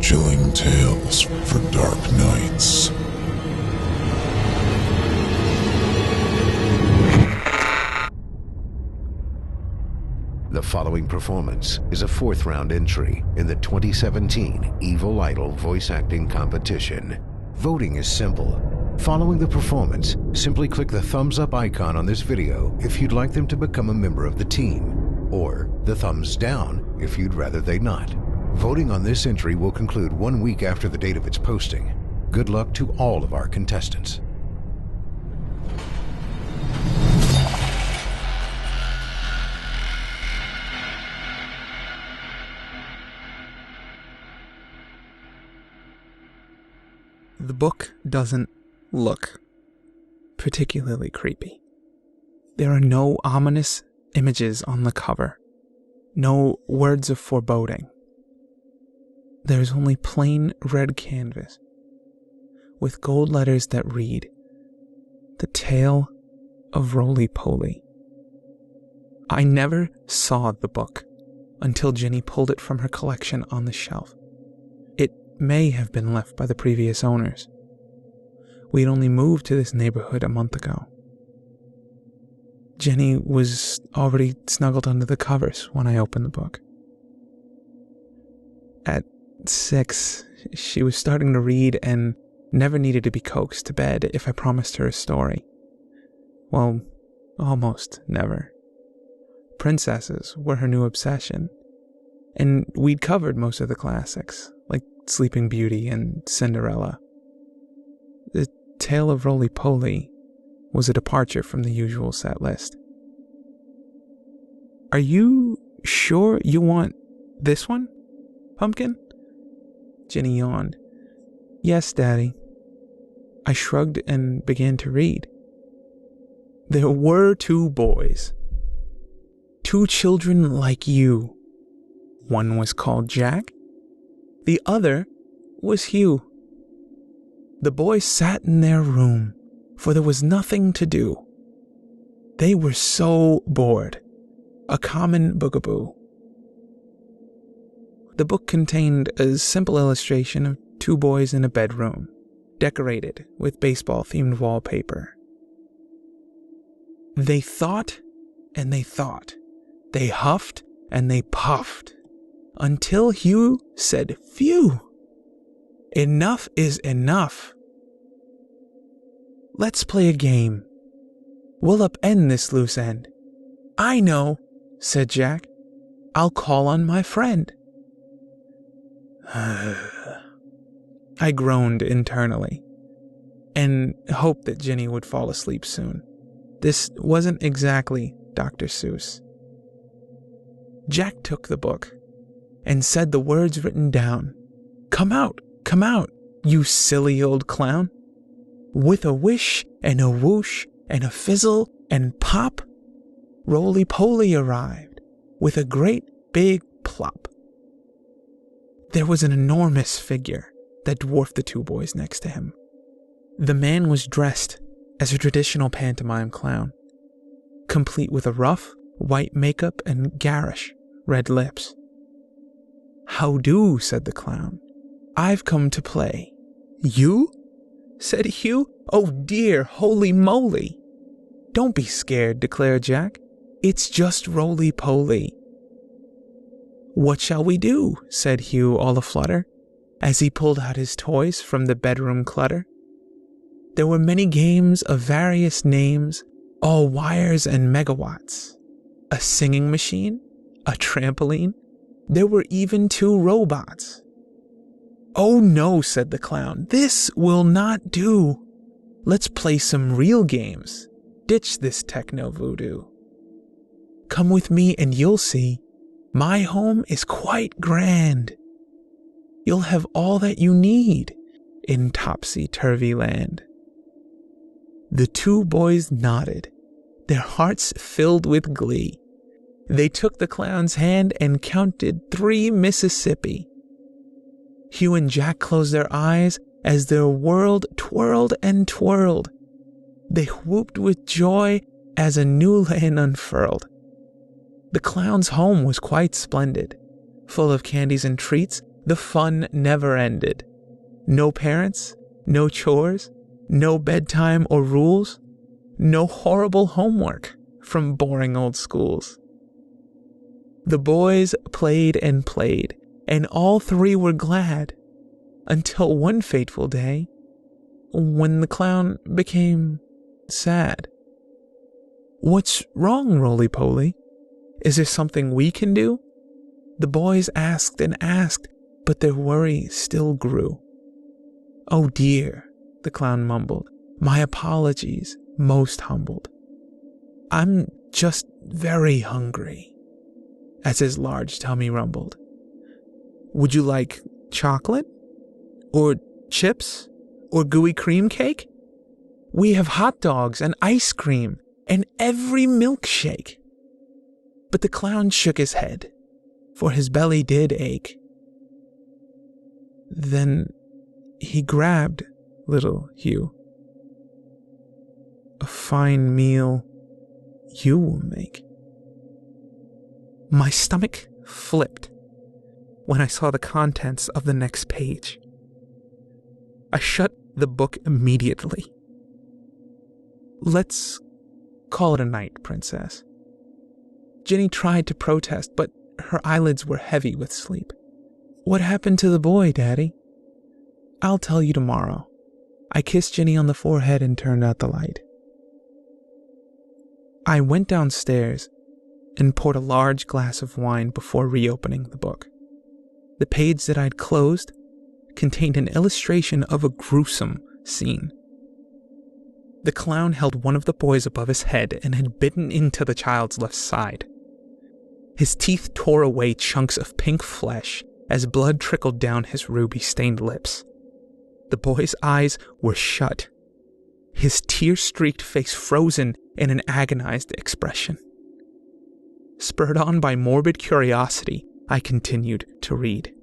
chilling tales for dark nights. The following performance is a fourth-round entry in the 2017 Evil Idol voice acting competition. Voting is simple. Following the performance, simply click the thumbs up icon on this video if you'd like them to become a member of the team, or the thumbs down if you'd rather they not. Voting on this entry will conclude 1 week after the date of its posting. Good luck to all of our contestants. The book doesn't look particularly creepy. There are no ominous images on the cover, no words of foreboding. There's only plain red canvas with gold letters that read, "The Tale of Roly-Poly." I never saw the book until Jenny pulled it from her collection on the shelf. It may have been left by the previous owners. We'd only moved to this neighborhood a month ago. Jenny was already snuggled under the covers when I opened the book. At 6, she was starting to read and never needed to be coaxed to bed if I promised her a story. Well, almost never. Princesses were her new obsession, and we'd covered most of the classics, like Sleeping Beauty and Cinderella. The Tale of Roly-Poly was a departure from the usual set list. "Are you sure you want this one, Pumpkin?" Jenny yawned. "Yes, Daddy." I shrugged and began to read. There were 2 boys. 2 children like you. One was called Jack. The other was Hugh. The boys sat in their room, for there was nothing to do. They were so bored. A common bugaboo. The book contained a simple illustration of 2 boys in a bedroom, decorated with baseball-themed wallpaper. They thought and they thought. They huffed and they puffed, until Hugh said, "Phew! Enough is enough. Let's play a game. We'll upend this loose end." "I know," said Jack. "I'll call on my friend." I groaned internally and hoped that Jenny would fall asleep soon. This wasn't exactly Dr. Seuss. Jack took the book and said the words written down. Come out, you silly old clown." With a wish and a whoosh and a fizzle and pop, Roly-Poly arrived with a great big plop. There was an enormous figure that dwarfed the 2 boys next to him. The man was dressed as a traditional pantomime clown, complete with a rough, white makeup and garish red lips. "How do?" said the clown. "I've come to play." "You?" said Hugh. "Oh dear, holy moly!" "Don't be scared," declared Jack. "It's just Roly-Poly." "What shall we do?" said Hugh, all aflutter, as he pulled out his toys from the bedroom clutter. There were many games of various names, all wires and megawatts. A singing machine, a trampoline. There were even 2 robots. "Oh no," said the clown, "this will not do. Let's play some real games. Ditch this techno voodoo. Come with me and you'll see. My home is quite grand. You'll have all that you need in topsy-turvy land." The 2 boys nodded, their hearts filled with glee. They took the clown's hand and counted 3 Mississippi. Hugh and Jack closed their eyes as their world twirled and twirled. They whooped with joy as a new land unfurled. The clown's home was quite splendid, full of candies and treats The fun never ended. No parents, no chores, no bedtime or rules, no horrible homework from boring old schools. The boys played and played, and all three were glad, until one fateful day, when the clown became sad. "What's wrong, Roly-Poly? Is there something we can do?" The boys asked and asked, but their worry still grew. "Oh dear," the clown mumbled. "My apologies, most humbled. I'm just very hungry," as his large tummy rumbled. "Would you like chocolate? Or chips? Or gooey cream cake? We have hot dogs and ice cream and every milkshake." But the clown shook his head, for his belly did ache. Then he grabbed little Hugh. "A fine meal you will make." My stomach flipped when I saw the contents of the next page. I shut the book immediately. "Let's call it a night, Princess." Ginny tried to protest, but her eyelids were heavy with sleep. "What happened to the boy, Daddy?" "I'll tell you tomorrow." I kissed Ginny on the forehead and turned out the light. I went downstairs and poured a large glass of wine before reopening the book. The page that I'd closed contained an illustration of a gruesome scene. The clown held one of the boys above his head and had bitten into the child's left side. His teeth tore away chunks of pink flesh as blood trickled down his ruby-stained lips. The boy's eyes were shut, his tear-streaked face frozen in an agonized expression. Spurred on by morbid curiosity, I continued to read.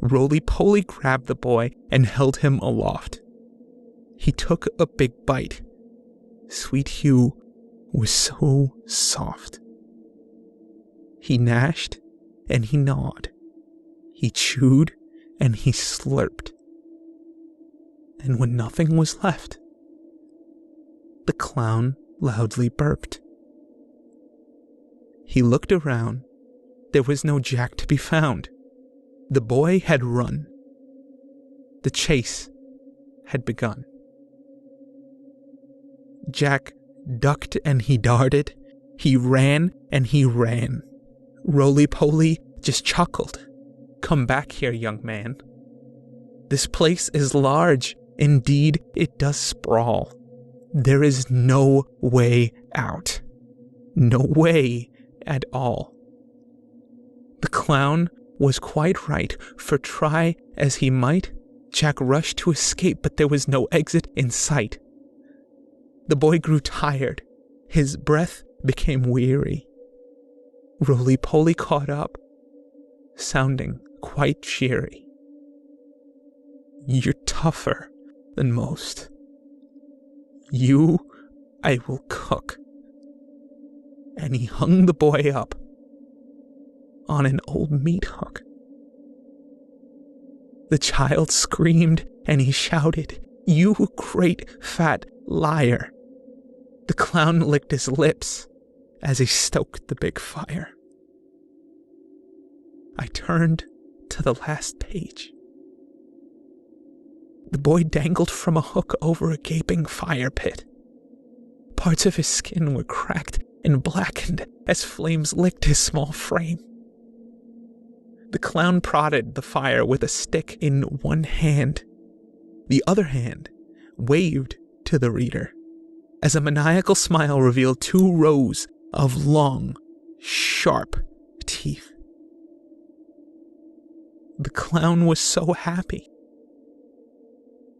Roly-Poly grabbed the boy and held him aloft. He took a big bite. Sweet Hugh was so soft. He gnashed and he gnawed. He chewed and he slurped. And when nothing was left, the clown loudly burped. He looked around. There was no Jack to be found. The boy had run. The chase had begun. Jack ducked and he darted. He ran and he ran. Roly-Poly just chuckled. "Come back here, young man. This place is large. Indeed, it does sprawl. There is no way out. No way at all." The clown was quite right, for try as he might, Jack rushed to escape, but there was no exit in sight. The boy grew tired. His breath became weary. Roly-Poly caught up, sounding quite cheery. "You're tougher than most. You I will cook." And he hung the boy up on an old meat hook. The child screamed and he shouted, "You great fat liar." The clown licked his lips as he stoked the big fire. I turned to the last page. The boy dangled from a hook over a gaping fire pit. Parts of his skin were cracked and blackened as flames licked his small frame. The clown prodded the fire with a stick in one hand. The other hand waved to the reader as a maniacal smile revealed 2 rows of long, sharp teeth. The clown was so happy.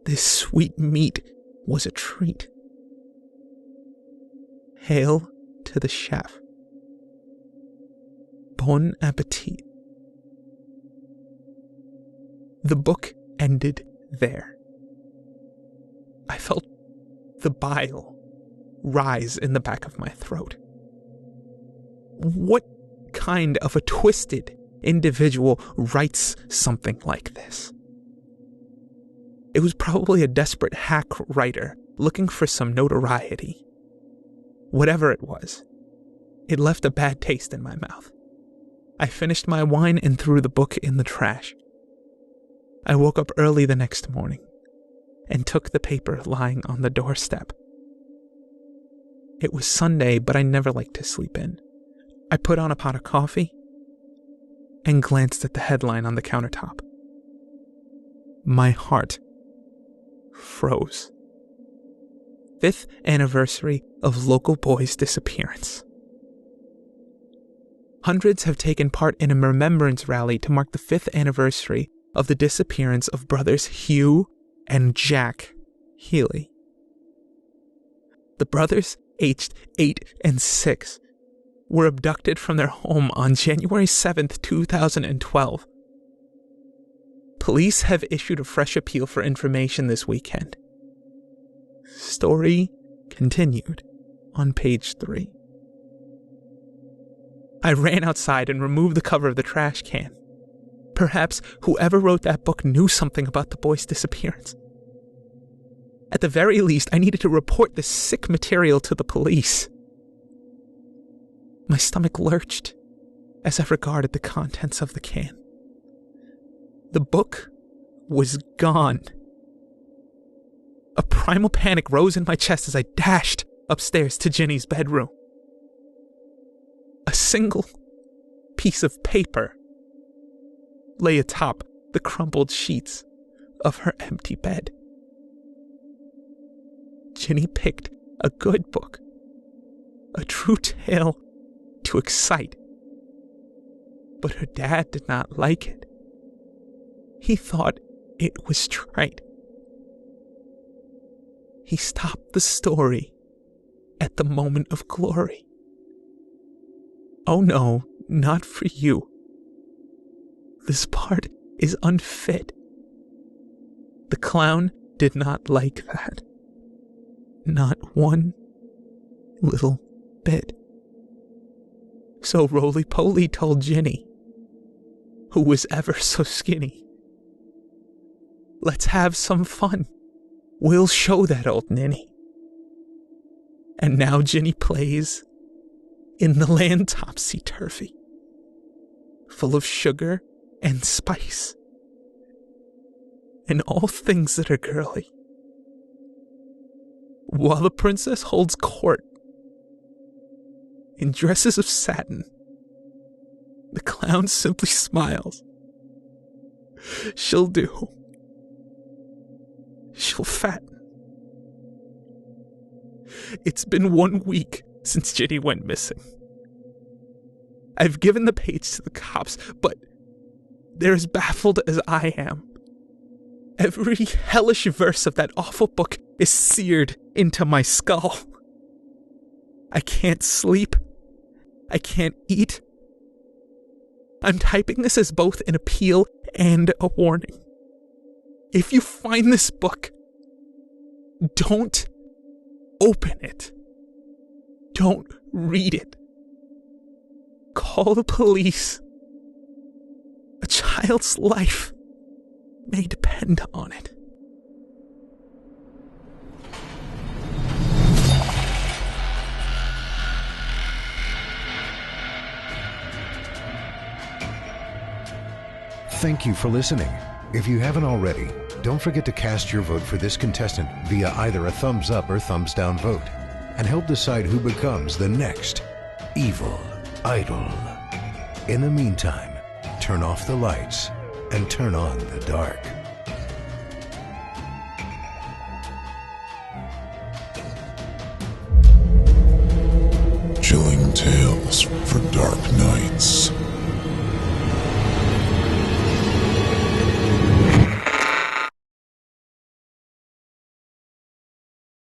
This sweet meat was a treat. Hail to the chef. Bon appetit. The book ended there. I felt the bile rise in the back of my throat. What kind of a twisted, individual writes something like this? It was probably a desperate hack writer looking for some notoriety. Whatever it was, it left a bad taste in my mouth. I finished my wine and threw the book in the trash. I woke up early the next morning and took the paper lying on the doorstep. It was Sunday, but I never liked to sleep in. I put on a pot of coffee and glanced at the headline on the countertop. My heart froze. 5th anniversary of local boy's disappearance. Hundreds have taken part in a remembrance rally to mark the 5th anniversary of the disappearance of brothers Hugh and Jack Healy. The brothers, aged 8 and 6, were abducted from their home on January 7th, 2012. Police have issued a fresh appeal for information this weekend. Story continued on page 3. I ran outside and removed the cover of the trash can. Perhaps whoever wrote that book knew something about the boy's disappearance. At the very least, I needed to report this sick material to the police. My stomach lurched as I regarded the contents of the can. The book was gone. A primal panic rose in my chest as I dashed upstairs to Ginny's bedroom. A single piece of paper lay atop the crumpled sheets of her empty bed. Ginny picked a good book, a true tale to excite. But her dad did not like it. He thought it was trite. He stopped the story at the moment of glory. Oh no, not for you. This part is unfit. The clown did not like that. Not one little bit. So Roly-Poly told Ginny, who was ever so skinny, let's have some fun. We'll show that old ninny. And now Ginny plays in the land topsy-turvy, full of sugar and spice, and all things that are girly. While the princess holds court in dresses of satin, the clown simply smiles. She'll do. She'll fatten. It's been 1 week since Ginny went missing. I've given the page to the cops, but they're as baffled as I am. Every hellish verse of that awful book is seared into my skull. I can't sleep. I can't eat. I'm typing this as both an appeal and a warning. If you find this book, don't open it. Don't read it. Call the police. A child's life may depend on it. Thank you for listening. If you haven't already, don't forget to cast your vote for this contestant via either a thumbs up or thumbs down vote, and help decide who becomes the next evil idol. In the meantime, turn off the lights and turn on the dark. Chilling tales for dark nights.